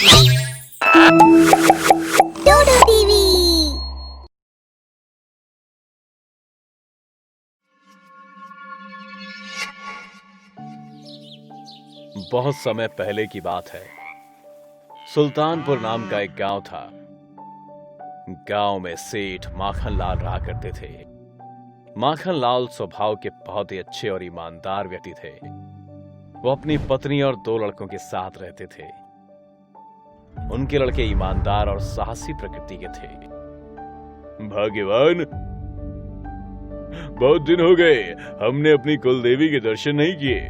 डोडो TV. बहुत समय पहले की बात है। सुल्तानपुर नाम का एक गांव था। गांव में सेठ माखनलाल रहा करते थे। माखनलाल स्वभाव के बहुत ही अच्छे और ईमानदार व्यक्ति थे। वो अपनी पत्नी और 2 लड़कों के साथ रहते थे। उनके लड़के ईमानदार और साहसी प्रकृति के थे। भाग्यवान, बहुत दिन हो गए हमने अपनी कुलदेवी के दर्शन नहीं किए।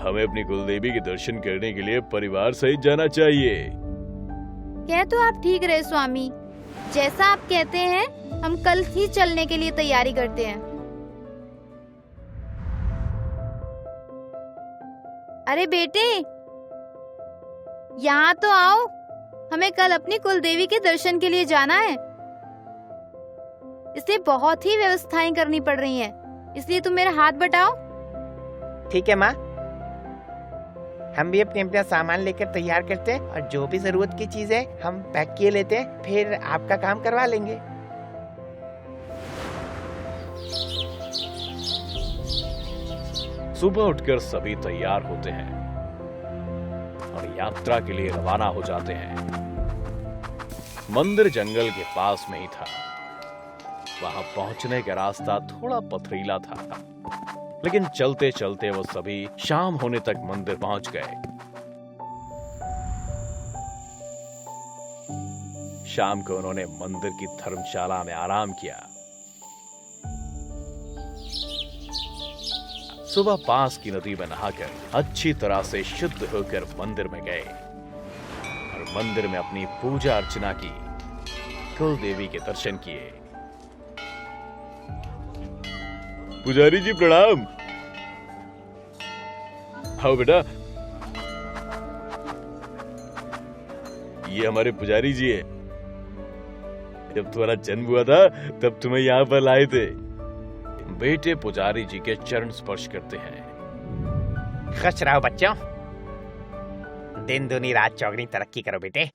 हमें अपनी कुलदेवी के दर्शन करने के लिए परिवार सहित जाना चाहिए। कह तो आप ठीक रहे स्वामी, जैसा आप कहते हैं हम कल ही चलने के लिए तैयारी करते हैं। अरे बेटे, यहाँ तो आओ, हमें कल अपनी कुलदेवी के दर्शन के लिए जाना है। इसलिए बहुत ही व्यवस्थाएं करनी पड़ रही हैं, इसलिए तुम मेरा हाथ बटाओ। ठीक है माँ, हम भी अपने अपना सामान लेकर तैयार करते हैं और जो भी जरूरत की चीज है हम पैक किए लेते हैं, फिर आपका काम करवा लेंगे। सुबह उठकर सभी तैयार होते हैं और यात्रा के लिए रवाना हो जाते हैं। मंदिर जंगल के पास में ही था। वहां पहुंचने का रास्ता थोड़ा पथरीला था, लेकिन चलते चलते वो सभी शाम होने तक मंदिर पहुंच गए। शाम को उन्होंने मंदिर की धर्मशाला में आराम किया। सुबह पास की नदी में नहाकर अच्छी तरह से शुद्ध होकर मंदिर में गए और मंदिर में अपनी पूजा अर्चना की, कुल देवी के दर्शन किए। पुजारी जी प्रणाम। आओ बेटा, ये हमारे पुजारी जी है। जब तुम्हारा जन्म हुआ था तब तुम्हें यहाँ पर लाए थे। बेटे पुजारी जी के चरण स्पर्श करते हैं। खुश रहो बच्चों, दिन दूनी रात चौगनी तरक्की करो बेटे।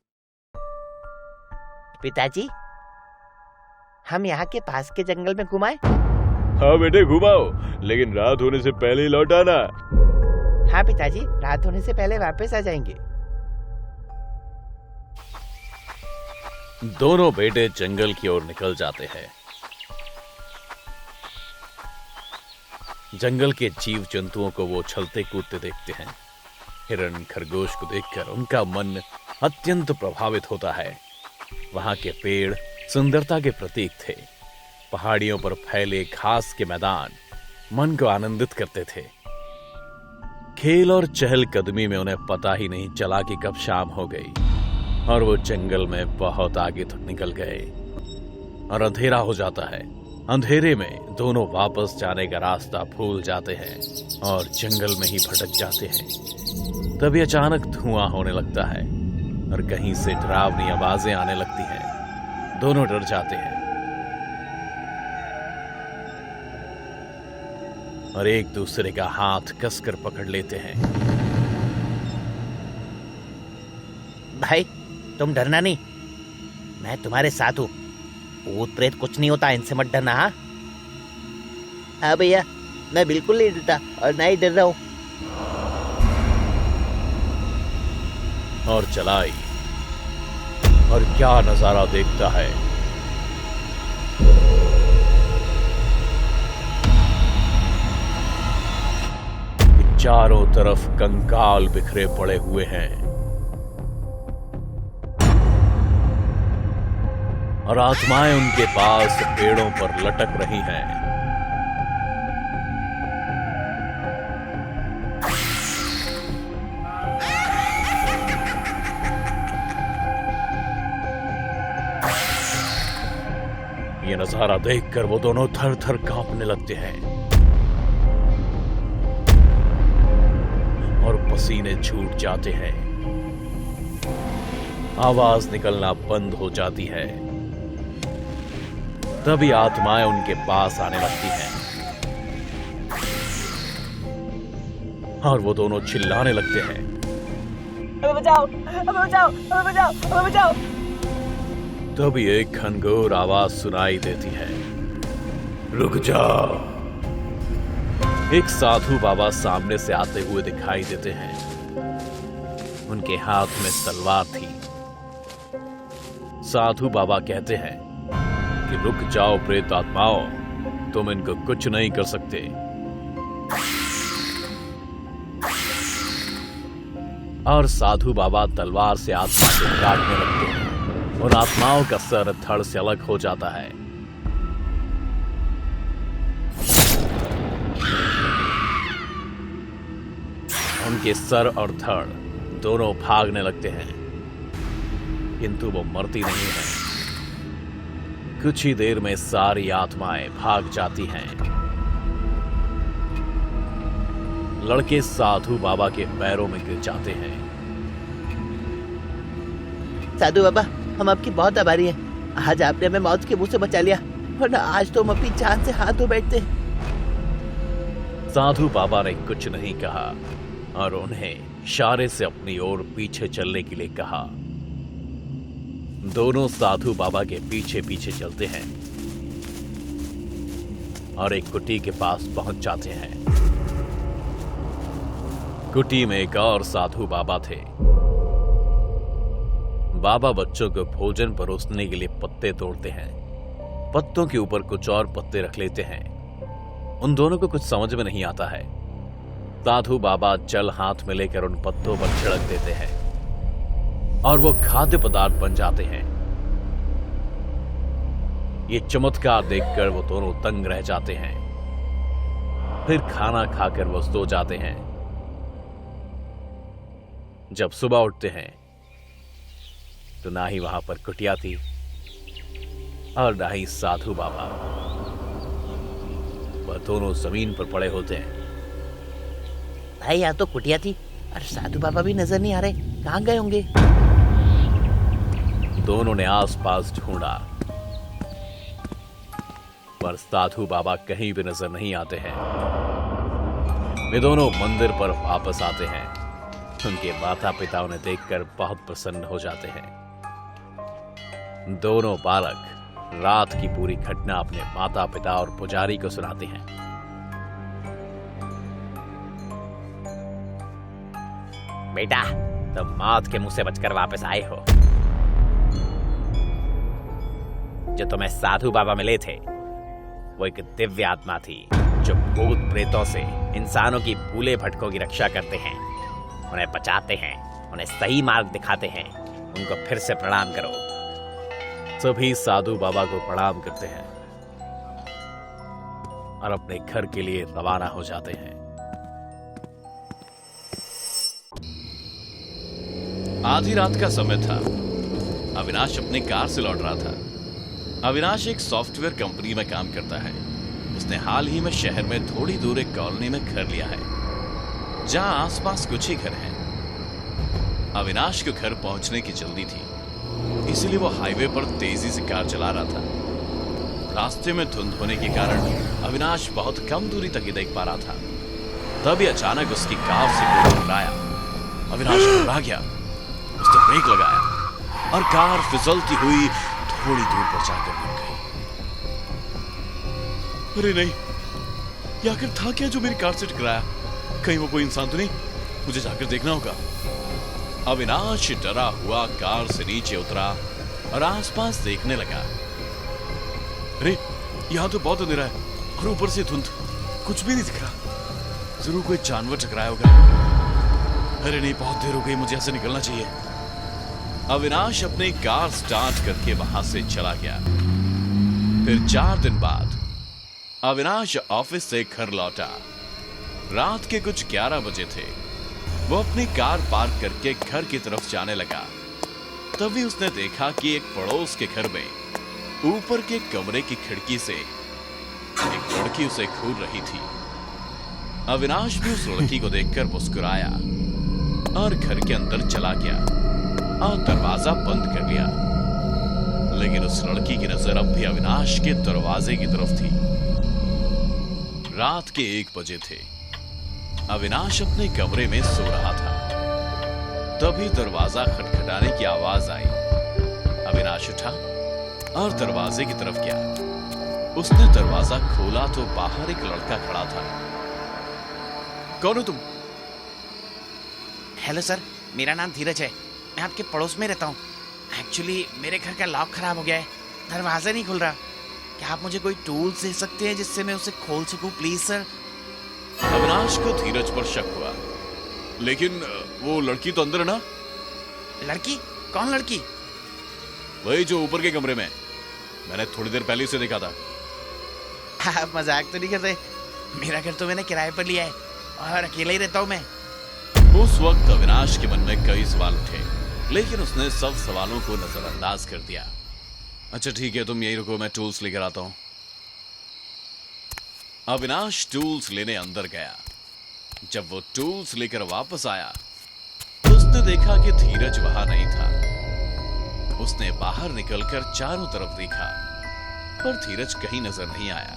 पिताजी, हम यहाँ के पास के जंगल में घुमाएं? हाँ बेटे घुमाओ, लेकिन रात होने से पहले ही लौट आना। हाँ पिताजी, रात होने से पहले वापस आ जाएंगे। दोनों बेटे जंगल की ओर निकल जाते हैं। जंगल के जीव जंतुओं को वो उछलते कूदते देखते हैं। हिरण, खरगोश को देखकर उनका मन अत्यंत प्रभावित होता है। वहां के पेड़ सुंदरता के प्रतीक थे। पहाड़ियों पर फैले घास के मैदान मन को आनंदित करते थे। खेल और चहलकदमी में उन्हें पता ही नहीं चला कि कब शाम हो गई और वो जंगल में बहुत आगे तक निकल गए और अंधेरा हो जाता है। अंधेरे में दोनों वापस जाने का रास्ता भूल जाते हैं और जंगल में ही भटक जाते हैं। तभी अचानक धुआं होने लगता है और कहीं से डरावनी आवाजें आने लगती हैं। दोनों डर जाते हैं और एक दूसरे का हाथ कसकर पकड़ लेते हैं। भाई तुम डरना नहीं, मैं तुम्हारे साथ हूँ। भूत प्रेत कुछ नहीं होता, इनसे मत डरना। हाँ भैया, मैं बिल्कुल नहीं डरता और ना ही डर रहा हूँ। और चलाई और क्या नजारा देखता है। चारों तरफ कंकाल बिखरे पड़े हुए हैं और आत्माएं उनके पास पेड़ों पर लटक रही हैं। ये नजारा देखकर वो दोनों थर थर कांपने लगते हैं और पसीने छूट जाते हैं। आवाज निकलना बंद हो जाती है। तभी आत्माएं उनके पास आने लगती हैं और वो दोनों चिल्लाने लगते हैं। हमें बचाओ, हमें बचाओ, हमें बचाओ, हमें बचाओ। तभी एक घनघोर आवाज सुनाई देती है, रुक जाओ। एक साधु बाबा सामने से आते हुए दिखाई देते हैं। उनके हाथ में तलवार थी। साधु बाबा कहते हैं कि रुक जाओ प्रेत आत्माओं, तुम इनको कुछ नहीं कर सकते। और साधु बाबा तलवार से आत्मा को काटने लगते हैं और आत्माओं का सर धड़ से अलग हो जाता है। उनके सर और धड़ दोनों भागने लगते हैं, किंतु वो मरती नहीं है। कुछ ही देर में सारी आत्माएं भाग जाती हैं। लड़के साधु बाबा के पैरों में गिर जाते हैं। साधु बाबा, हम आपकी बहुत आभारी हैं। आज आपने हमें मौत के मुंह से बचा लिया, वरना आज तो हम अपनी जान से हाथ धो बैठते। साधु बाबा ने कुछ नहीं कहा और उन्हें इशारे से अपनी ओर पीछे चलने के लिए कहा। दोनों साधु बाबा के पीछे पीछे चलते हैं और एक कुटी के पास पहुंच जाते हैं। कुटी में एक और साधु बाबा थे। बाबा बच्चों को भोजन परोसने के लिए पत्ते तोड़ते हैं। पत्तों के ऊपर कुछ और पत्ते रख लेते हैं। उन दोनों को कुछ समझ में नहीं आता है। साधु बाबा जल हाथ में लेकर उन पत्तों पर छिड़क देते हैं और वो खाद्य पदार्थ बन जाते हैं। ये चमत्कार देखकर वो दोनों दंग रह जाते हैं। फिर खाना खाकर वो सो जाते हैं। जब सुबह उठते हैं तो ना ही वहां पर कुटिया थी और ना ही साधु बाबा। वह दोनों जमीन पर पड़े होते हैं। भाई, यहाँ तो कुटिया थी और साधु बाबा भी नजर नहीं आ रहे, कहाँ गए होंगे? दोनों ने आसपास ढूंढा पर साधु बाबा कहीं भी नजर नहीं आते हैं। वे दोनों मंदिर पर वापस आते हैं। उनके माता पिता उन्हें देखकर बहुत प्रसन्न हो जाते हैं। दोनों बालक रात की पूरी घटना अपने माता पिता और पुजारी को सुनाते हैं। बेटा, तुम मौत के मुंह से बचकर वापस आए हो। जो तुम्हें साधु बाबा मिले थे वो एक दिव्य आत्मा थी जो भूत प्रेतों से इंसानों की भूले भटकों की रक्षा करते हैं, उन्हें बचाते हैं, उन्हें सही मार्ग दिखाते हैं। उनको फिर से प्रणाम करो। सभी साधु बाबा को प्रणाम करते हैं और अपने घर के लिए रवाना हो जाते हैं। आधी रात का समय था। अविनाश अपनी कार से लौट रहा था। अविनाश एक सॉफ्टवेयर कंपनी में काम करता है। उसने हाल ही में शहर में थोड़ी दूर एक कॉलोनी में घर लिया है जहां आसपास कुछ ही घर हैं। अविनाश को घर पहुंचने की जल्दी थी, इसलिए वो हाईवे पर तेजी से कार चला रहा था। रास्ते में धुंध होने के कारण अविनाश बहुत कम दूरी तक ही देख पा रहा था। तभी अचानक उसकी कार से कोई टकराया। अविनाश घबरा गया। उसने ब्रेक लगाया और कार फिसलती हुई थोड़ी दूर पर जाकर रुक गई। अरे नहीं, ये आखिर था क्या जो मेरी कार से टकराया? कहीं वो कोई इंसान तो नहीं? मुझे जाकर देखना होगा। अविनाश डरा हुआ कार से नीचे उतरा और आसपास देखने लगा। अरे यहां तो बहुत अंधेरा है और ऊपर से धुंध, कुछ भी नहीं दिख रहा। जरूर कोई जानवर टकराया होगा। अरे नहीं, बहुत देर हो गई, मुझे ऐसे निकलना चाहिए। अविनाश अपनी कार स्टार्ट करके वहां से चला गया। फिर 4 दिन बाद अविनाश ऑफिस से घर लौटा। रात के कुछ 11 बजे थे। वो अपनी कार पार्क करके घर की तरफ जाने लगा। तभी उसने देखा कि एक पड़ोस के घर में ऊपर के कमरे की खिड़की से एक लड़की उसे घूर रही थी। अविनाश भी उस लड़की को देखकर मुस्कुराया और घर के अंदर चला गया और दरवाजा बंद कर लिया। लेकिन उस लड़की की नजर अब भी अविनाश के दरवाजे की तरफ थी। रात के 1 बजे थे। अविनाश अपने कमरे में सो रहा था। तभी दरवाजा खटखटाने की आवाज आई। अविनाश उठा और दरवाजे की तरफ गया। उसने दरवाजा खोला तो बाहर एक लड़का खड़ा था। कौन हो तुम? हेलो सर, मेरा नाम धीरज है। मैं आपके पड़ोस में रहता हूँ। एक्चुअली मेरे घर का लॉक खराब हो गया है, दरवाजा नहीं खुल रहा। क्या आप मुझे कोई टूल्स दे सकते हैं जिससे मैं उसे खोल सकूं, प्लीज सर? अविनाश को धीरज पर शक हुआ, लेकिन वो लड़की तो अंदर है ना? लड़की? कौन लड़की? वही जो ऊपर के कमरे में, मैंने थोड़ी देर पहले उसे देखा था। आप मजाक तो नहीं करते? मेरा घर तो मैंने किराए पर लिया है और अकेला ही रहता हूँ मैं। उस वक्त अविनाश के मन में कई सवाल उठे, लेकिन उसने सब सवालों को नजरअंदाज कर दिया। अच्छा ठीक है, तुम यही रुको, मैं टूल्स लेकर आता हूं। अविनाश टूल्स लेने अंदर गया। जब वो टूल्स लेकर वापस आया तो उसने देखा कि धीरज वहां नहीं था। उसने बाहर निकलकर चारों तरफ देखा, पर धीरज कहीं नजर नहीं आया।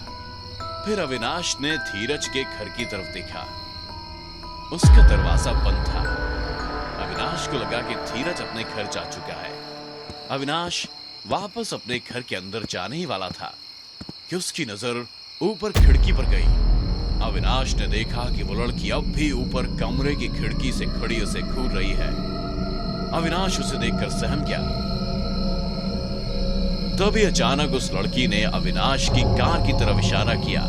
फिर अविनाश ने धीरज के घर की तरफ देखा। उसका दरवाजा बंद था। अविनाश को लगा कि धीरज अपने घर जा चुका है। अविनाश वापस अपने घर के अंदर जाने ही वाला था कि उसकी नजर ऊपर खिड़की पर गई। अविनाश ने देखा कि वो लड़की अब भी ऊपर कमरे की खिड़की से खड़ी उसे घूर रही है। अविनाश उसे देखकर सहम गया। तभी अचानक उस लड़की ने अविनाश की कार की तरफ इशारा किया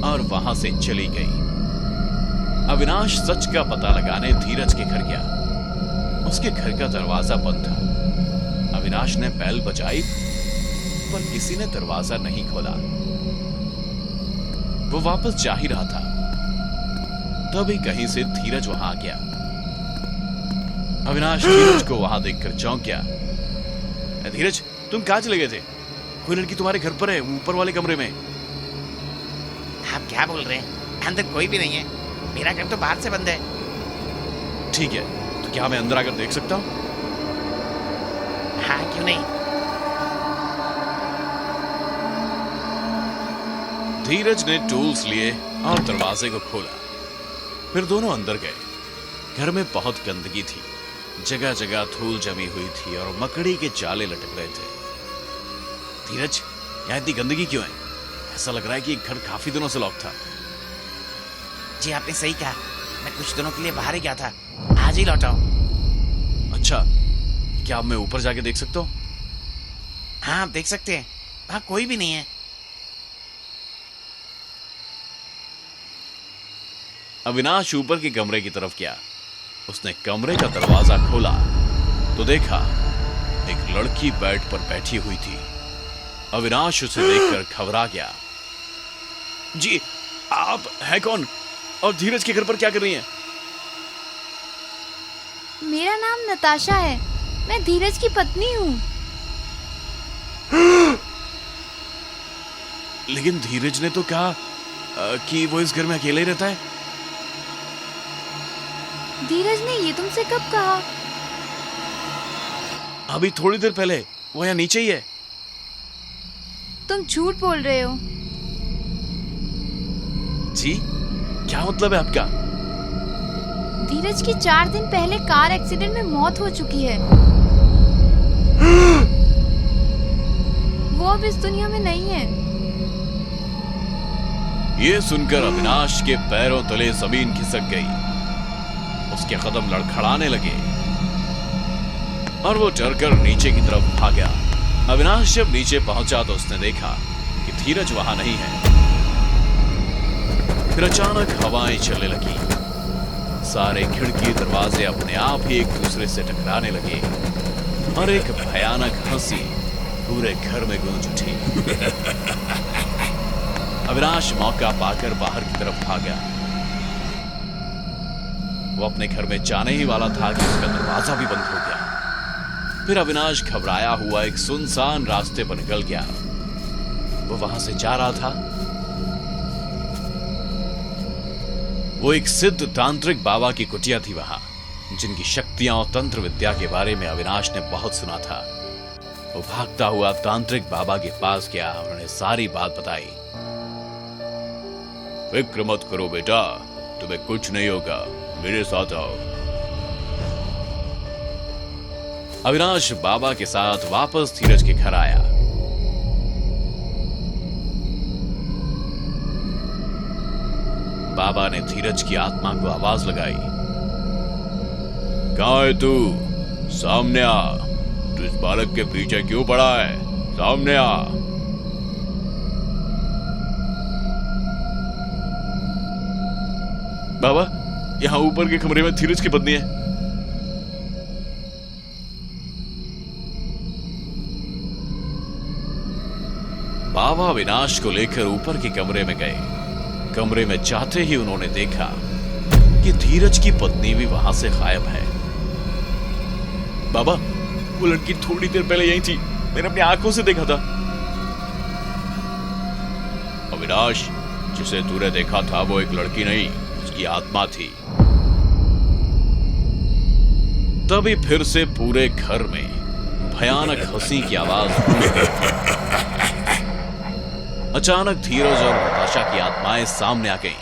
और वहां से चली गई। अविनाश सच का पता लगाने धीरज के घर गया। उसके घर का दरवाजा बंद था। अविनाश ने बेल बजाई, पर किसी ने दरवाजा नहीं खोला। वो वापस जा ही रहा था, तभी कहीं से धीरज वहां आ गया। अविनाश धीरज को वहां देखकर चौंक गया। धीरज, तुम कहां चले गए थे? कोई लड़की तुम्हारे घर पर है, ऊपर वाले कमरे में। आप क्या बोल रहे हैं? अंदर कोई भी नहीं है। मेरा घर तो बाहर से बंद है। ठीक है, तो क्या मैं अंदर आकर देख सकता हूं? हाँ, क्यों नहीं। धीरज ने टूल्स लिए और दरवाजे को खोला। फिर दोनों अंदर गए। घर में बहुत गंदगी थी। जगह जगह धूल जमी हुई थी और मकड़ी के जाले लटक रहे थे। धीरज, यहां इतनी गंदगी क्यों है? ऐसा लग रहा है कि घर काफी दिनों से लॉक था। जी, आपने सही कहा। मैं कुछ दिनों के लिए बाहर ही गया था, आज ही लौटा हूँ। अच्छा, क्या अब मैं ऊपर जाके देख सकता हूँ? हाँ, आप देख सकते हैं। वहां कोई भी नहीं है। अविनाश ऊपर के कमरे की तरफ गया। उसने कमरे का दरवाजा खोला तो देखा एक लड़की बेड पर बैठी हुई थी। अविनाश उसे देखकर घबरा गया। जी, आप है कौन और धीरज के घर पर क्या कर रही हैं? मेरा नाम नताशा है। मैं धीरज की पत्नी हूँ। लेकिन धीरज ने तो कहा कि वो इस घर में अकेले ही रहता है। धीरज ने ये तुमसे कब कहा? अभी थोड़ी देर पहले। वो यहाँ नीचे ही है। तुम झूठ बोल रहे हो। जी, क्या मतलब है आपका? धीरज की 4 दिन पहले कार एक्सीडेंट में मौत हो चुकी है। वो अब इस दुनिया में नहीं है। ये सुनकर अविनाश के पैरों तले जमीन खिसक गई। उसके कदम लड़खड़ाने लगे और वो डरकर नीचे की तरफ भागा। अविनाश जब नीचे पहुंचा तो उसने देखा कि धीरज वहां नहीं है। फिर अचानक हवाएं चलने लगी। सारे खिड़की दरवाजे अपने आप ही एक दूसरे से टकराने लगे और एक भयानक हंसी पूरे घर में गूंज उठी। अविनाश मौका पाकर बाहर की तरफ भागा। वो अपने घर में जाने ही वाला था कि उसका दरवाजा भी बंद हो गया। फिर अविनाश घबराया हुआ एक सुनसान रास्ते पर निकल गया। वो वहां से जा रहा था। वो एक सिद्ध तांत्रिक बाबा की कुटिया थी वहां, जिनकी शक्तियां और तंत्र विद्या के बारे में अविनाश ने बहुत सुना था। वो भागता हुआ तांत्रिक बाबा के पास गया और उन्हें सारी बात बताई। फिक्र मत करो बेटा, तुम्हें कुछ नहीं होगा, मेरे साथ आओ। अविनाश बाबा के साथ वापस धीरज के घर आया। बाबा ने धीरज की आत्मा को आवाज लगाई, कहां है तू? सामने आ। तू इस बालक के पीछे क्यों पड़ा है? सामने आ। बाबा, यहां ऊपर के कमरे में धीरज की पत्नी है। बाबा अविनाश को लेकर ऊपर के कमरे में गए। कमरे में जाते ही उन्होंने देखा कि धीरज की पत्नी भी वहां से गायब है। बाबा, वो लड़की थोड़ी देर पहले यहीं थी, मैंने अपनी आंखों से देखा था। अविनाश, जिसे तूने देखा था वो एक लड़की नहीं, उसकी आत्मा थी। तभी फिर से पूरे घर में भयानक हंसी की आवाज गूंज गई। अचानक धीरज और नताशा की आत्माएं सामने आ गईं।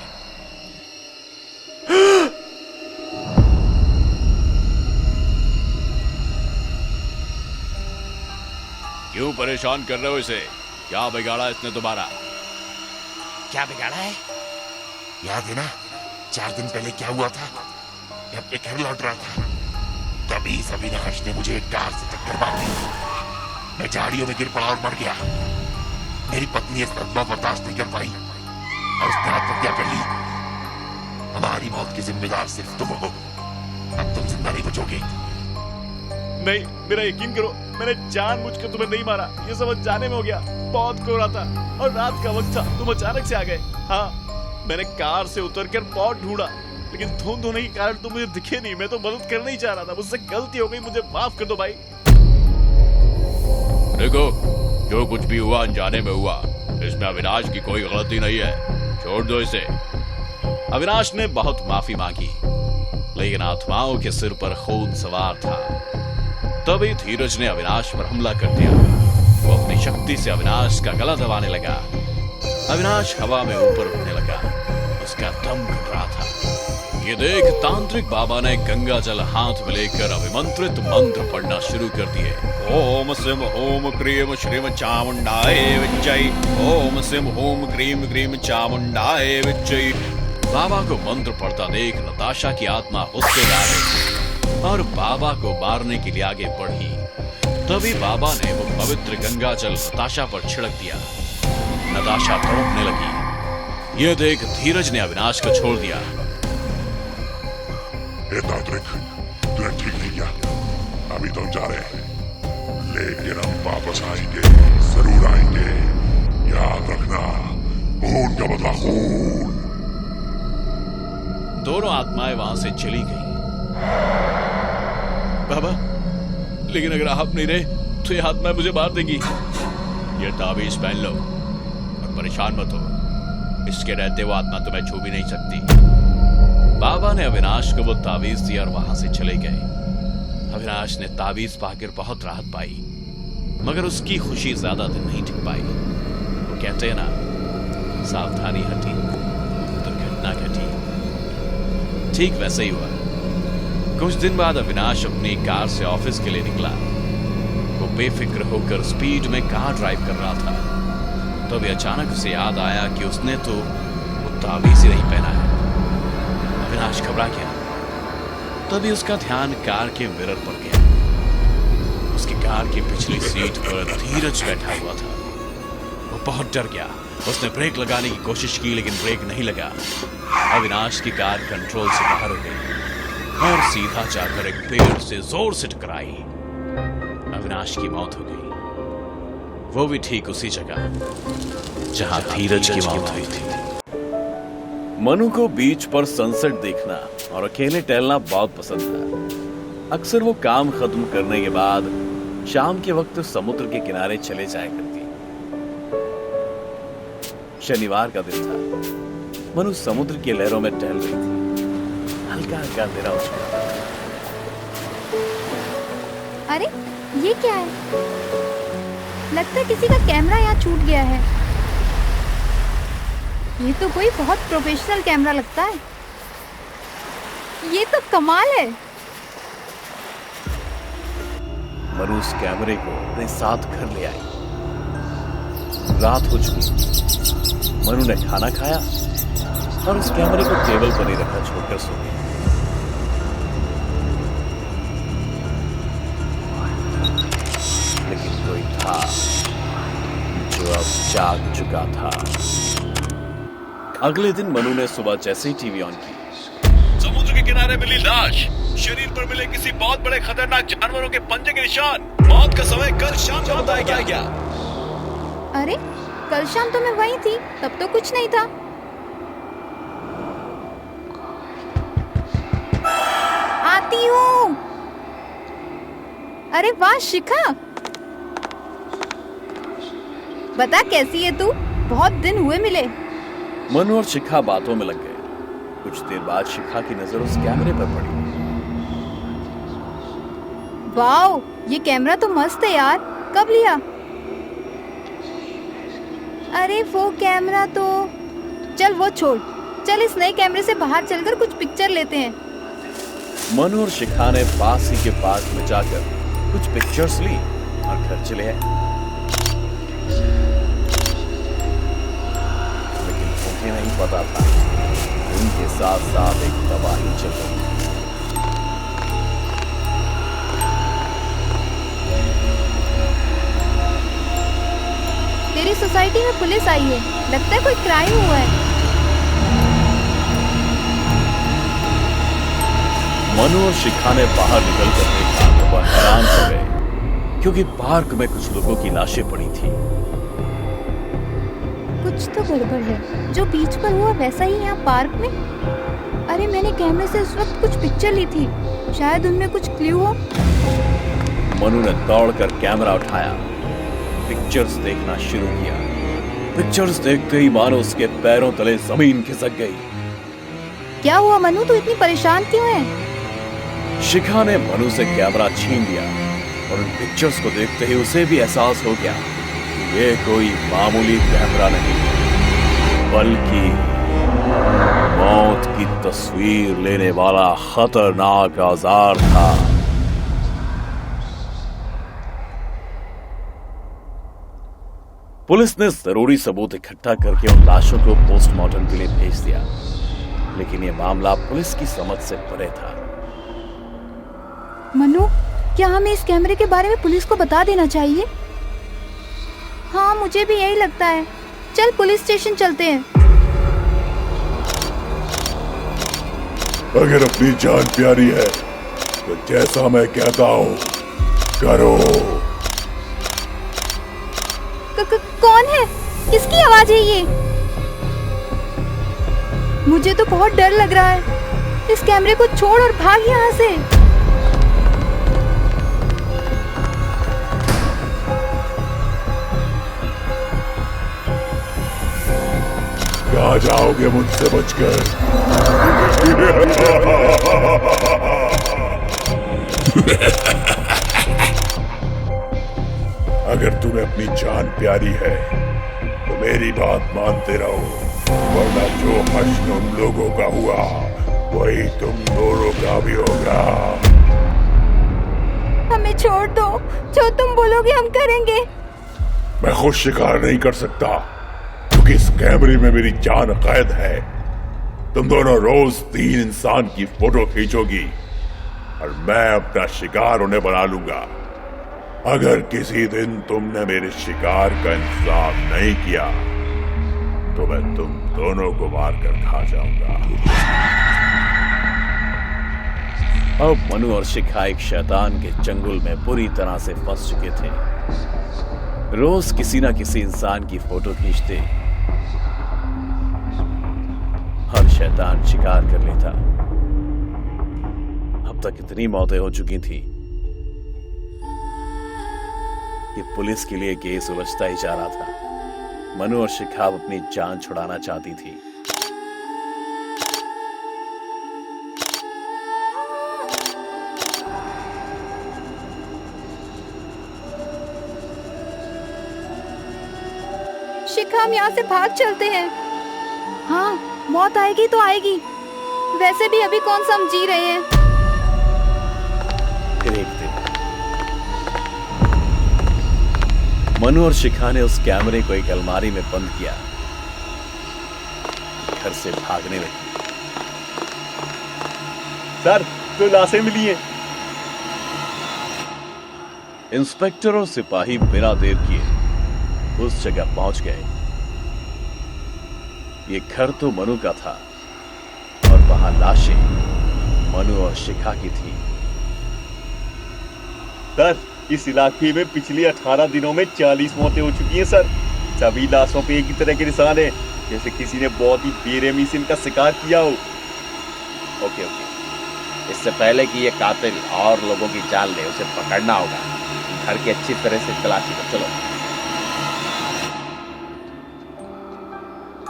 क्यों परेशान कर रहे हो इसे? क्या बिगाड़ा इसने तुम्हारा? क्या बिगाड़ा है? याद है ना 4 दिन पहले क्या हुआ था? मैं अपने घर लौट रहा था, तभी इस अविनाश ने मुझे एक कार से टक्कर मार दी। मैं झाड़ियों में गिर पड़ा और मर गया। मेरी पत्नी इस सदमा बर्दाश्त नहीं कर पाई और उसने आत्महत्या कर ली। हमारी मौत के जिम्मेदार सिर्फ तुम हो। अब तुम जिंदा नहीं बचोगे। नहीं, मेरा यकीन करो, मैंने जानबूझकर तुम्हें नहीं मारा। ये सब अनजाने में हो गया। बहुत कोहरा था और रात का वक्त था, तुम अचानक से आ गए। हाँ, मैंने कार से उतरकर बहुत ढूंढा, लेकिन धुंध होने के कारण तुम मुझे दिखे नहीं। मैं तो मदद करना ही चाह रहा था, मुझसे गलती हो गई, मुझे माफ कर दो भाई। देखो, जो कुछ भी हुआ अनजाने में हुआ, इसमें अविनाश की कोई गलती नहीं है, छोड़ दो इसे। अविनाश ने बहुत माफी मांगी, लेकिन आत्माओं के सिर पर खून सवार था। तभी धीरज ने अविनाश पर हमला कर दिया। वो अपनी शक्ति से अविनाश का गला दबाने लगा। अविनाश हवा में ऊपर उठने लगा, उसका दम घुट रहा था। ये देख तांत्रिक बाबा ने गंगा जल हाथ में लेकर अभिमंत्रित मंत्र पढ़ना शुरू कर दिए। ओम सिम ओम क्रीम श्रीम चामुंडाय विच्चै। ओम सिम ओम क्रीम क्रीम चामुंडाय विच्चै। बाबा को मंत्र पढ़ता देख नताशा की आत्मा गुस्से में आ गई और बाबा को मारने के लिए आगे बढ़ी। तभी बाबा ने वो पवित्र गंगा जल नताशा पर छिड़क दिया। नताशा तड़पने लगी। ये देख धीरज ने अविनाश को छोड़ दिया। तांत्रिक, तूने ठीक नहीं किया। अभी तो हम जा रहे हैं, लेकिन हम वापस आएंगे, जरूर आएंगे। याद रखना, खून का बदला खून। दोनों आत्माएं वहां से चली गईं। बाबा, लेकिन अगर आप नहीं रहे तो ये आत्माएं मुझे मार देंगी। ये ताबीज पहन लो और परेशान मत हो। इसके रहते वो आत्मा तुम्हें छू भी नहीं सकती। बाबा ने अविनाश को वो ताबीज दिया और वहां से चले गए। अविनाश ने ताबीज पाकर बहुत राहत पाई, मगर उसकी खुशी ज्यादा दिन नहीं टिक पाई। वो कहते हैं ना, सावधानी हटी दुर्घटना घटी। ठीक वैसे ही हुआ। कुछ दिन बाद अविनाश अपनी कार से ऑफिस के लिए निकला। वो बेफिक्र होकर स्पीड में कार ड्राइव कर रहा था। तभी अचानक उसे याद आया कि उसने तो वो ताबीज ही नहीं पहना है। अविनाश घबरा गया। तभी उसका ध्यान कार के मिरर पर गया। उसकी कार की पिछली सीट पर धीरज बैठा हुआ था। वो बहुत डर गया। उसने ब्रेक लगाने की कोशिश की, लेकिन ब्रेक नहीं लगा। अविनाश की कार कंट्रोल से बाहर हो गई और सीधा जाकर एक पेड़ से जोर से टकराई। अविनाश की मौत हो गई, वो भी ठीक उसी जगह जहां धीरज की मौत हुई थी। मनु को बीच पर सनसेट देखना और अकेले टहलना बहुत पसंद था। अक्सर वो काम खत्म करने के बाद शाम के वक्त समुद्र के किनारे चले जाया करती। शनिवार का दिन था। मनु समुद्र की लहरों में टहल रही थी। हल्का हल्का अंधेरा हो चुका था। अरे ये क्या है? लगता है किसी का कैमरा यहाँ छूट गया है। ये तो कोई बहुत प्रोफेशनल कैमरा लगता है। ये तो कमाल है। मनु उस कैमरे को अपने साथ घर ले आई। रात हो चुकी। मनु ने खाना खाया और उस कैमरे को टेबल पर ही रखा छोड़कर सो गई। लेकिन कोई था जो अब जाग चुका था। अगले दिन मनु ने सुबह जैसे ही टीवी ऑन की, समुद्र के किनारे मिली लाश, शरीर पर मिले किसी बहुत बड़े खतरनाक जानवरों के पंजे के निशान, मौत का समय कल शाम को बताया गया। अरे कल शाम तो मैं वहीं थी, तब तो कुछ नहीं था। आती हूँ। अरे वाह शिखा, बता कैसी है तू? बहुत दिन हुए मिले। मनु और शिखा बातों में लग गए। कुछ देर बाद शिखा की नजर उस कैमरे पर पड़ी। वाओ, ये कैमरा तो मस्त है यार, कब लिया? अरे वो कैमरा तो चल वो छोड़, चल इस नए कैमरे से बाहर चलकर कुछ पिक्चर लेते हैं। मनु और शिखा ने पास ही के पार्क में जाकर कुछ पिक्चर्स ली और घर चले आए। लेकिन उन्हें नहीं पता था उनके साथ साथ एक तबाही चल रही है। तेरी सोसाइटी में पुलिस आई है, लगता है कोई क्राइम हुआ है। मनु और शिखा ने बाहर निकलकर देखा तो वह हैरान हो गए, क्योंकि पार्क में कुछ लोगों की लाशें पड़ी थी। कुछ तो गड़बड़ है, जो बीच पर हुआ वैसा ही यहाँ पार्क में। अरे मैंने कैमरे से उस वक्त कुछ पिक्चर ली थी, शायद उनमें कुछ क्लू हो। मनु ने दौड़कर कैमरा उठाया, पिक्चर्स देखना शुरू किया। पिक्चर्स देखते ही मानो उसके पैरों तले जमीन खिसक गई। क्या हुआ मनु, तू इतनी परेशान क्यों है? शिखा ने मनु से कैमरा छीन लिया और उन पिक्चर्स को देखते ही उसे भी एहसास हो गया कि ये कोई मामूली कैमरा नहीं, बल्कि मौत की तस्वीर लेने वाला खतरनाक औजार था। पुलिस ने जरूरी सबूत इकट्ठा करके उन लाशों को पोस्टमार्टम के लिए भेज दिया, लेकिन यह मामला पुलिस की समझ से परे था। मनु, क्या हमें इस कैमरे के बारे में पुलिस को बता देना चाहिए? हाँ, मुझे भी यही लगता है। चल पुलिस स्टेशन चलते हैं। अगर अपनी जान प्यारी है तो जैसा मैं कहता हूँ करो। कौन है? किसकी आवाज है ये? मुझे तो बहुत डर लग रहा है। इस कैमरे को छोड़ और भाग यहाँ से। कहाँ जाओगे मुझसे बचकर? अगर तुम्हें अपनी जान प्यारी है तो मेरी बात मानते रहो, वरना जो हश्र उन लोगों का हुआ वही तुम दोनों का भी होगा। हमें छोड़ दो, जो तुम बोलोगे हम करेंगे। मैं खुद शिकार नहीं कर सकता क्योंकि इस कैमरे में मेरी जान कैद है। तुम दोनों रोज 3 इंसान की फोटो खींचोगी और मैं अपना शिकार उन्हें बना लूंगा। अगर किसी दिन तुमने मेरे शिकार का इंतजाम नहीं किया तो मैं तुम दोनों को मार कर खा जाऊंगा। अब मनु और शिखा एक शैतान के चंगुल में पूरी तरह से फंस चुके थे। रोज किसी ना किसी इंसान की फोटो खींचते, हर शैतान शिकार कर लेता। अब तक इतनी मौतें हो चुकी थी कि पुलिस के लिए केस उलझता ही जा रहा था। मनु और शिखा अपनी जान छुड़ाना चाहती थी। शिखा, हम यहाँ से भाग चलते हैं। हाँ, मौत आएगी तो आएगी, वैसे भी अभी कौन सा हम जी रहे हैं। फिर एक दिन मनु और शिखा ने उस कैमरे को एक अलमारी में बंद किया, घर से भागने लगी। सर, तो लाशें मिली हैं। इंस्पेक्टर और सिपाही बिना देर किए उस जगह पहुंच गए। ये घर तो मनु का था और वहां लाशें मनु और शिखा की थी। सर, इस इलाके में पिछले 18 दिनों में 40 मौतें हो चुकी हैं सर। सभी लाशों पे एक ही तरह के निशान हैं, जैसे किसी ने बहुत ही बेरहमी से इनका शिकार किया हो। ओके, इससे पहले कि ये कातिल और लोगों की जान ले, उसे पकड़ना होगा। घर की अच्छी तरह से तलाशी लो, चलो।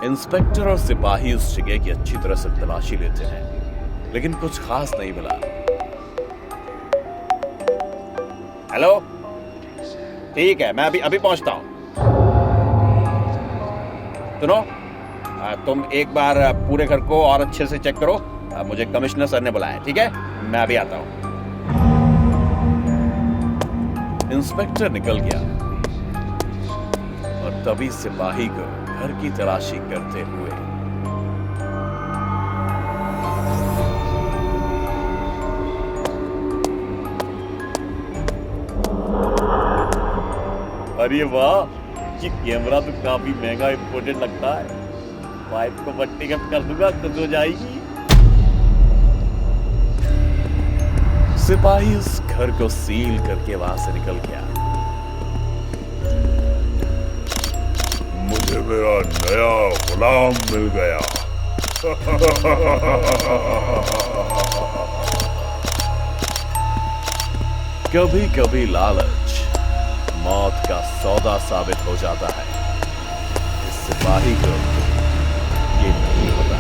इंस्पेक्टर और सिपाही उस जगह की अच्छी तरह से तलाशी लेते हैं, लेकिन कुछ खास नहीं मिला। हेलो, ठीक है, मैं अभी पहुंचता हूं। सुनो, तुम एक बार पूरे घर को और अच्छे से चेक करो। मुझे कमिश्नर सर ने बुलाया, ठीक है? मैं अभी आता हूं। इंस्पेक्टर निकल गया और तभी सिपाही को घर की तलाशी करते हुए अरे वाह, ये कैमरा तो काफी महंगा इंपोर्टेड लगता है। पाइप को बट्टी कट कर दूंगा, खुद हो जाएगी। सिपाही उस घर को सील करके वहां से निकल गया। मुझे मेरा नया गुलाम मिल गया। कभी कभी लालच मौत का सौदा साबित हो जाता है। इस सिपाही को ये नहीं पता।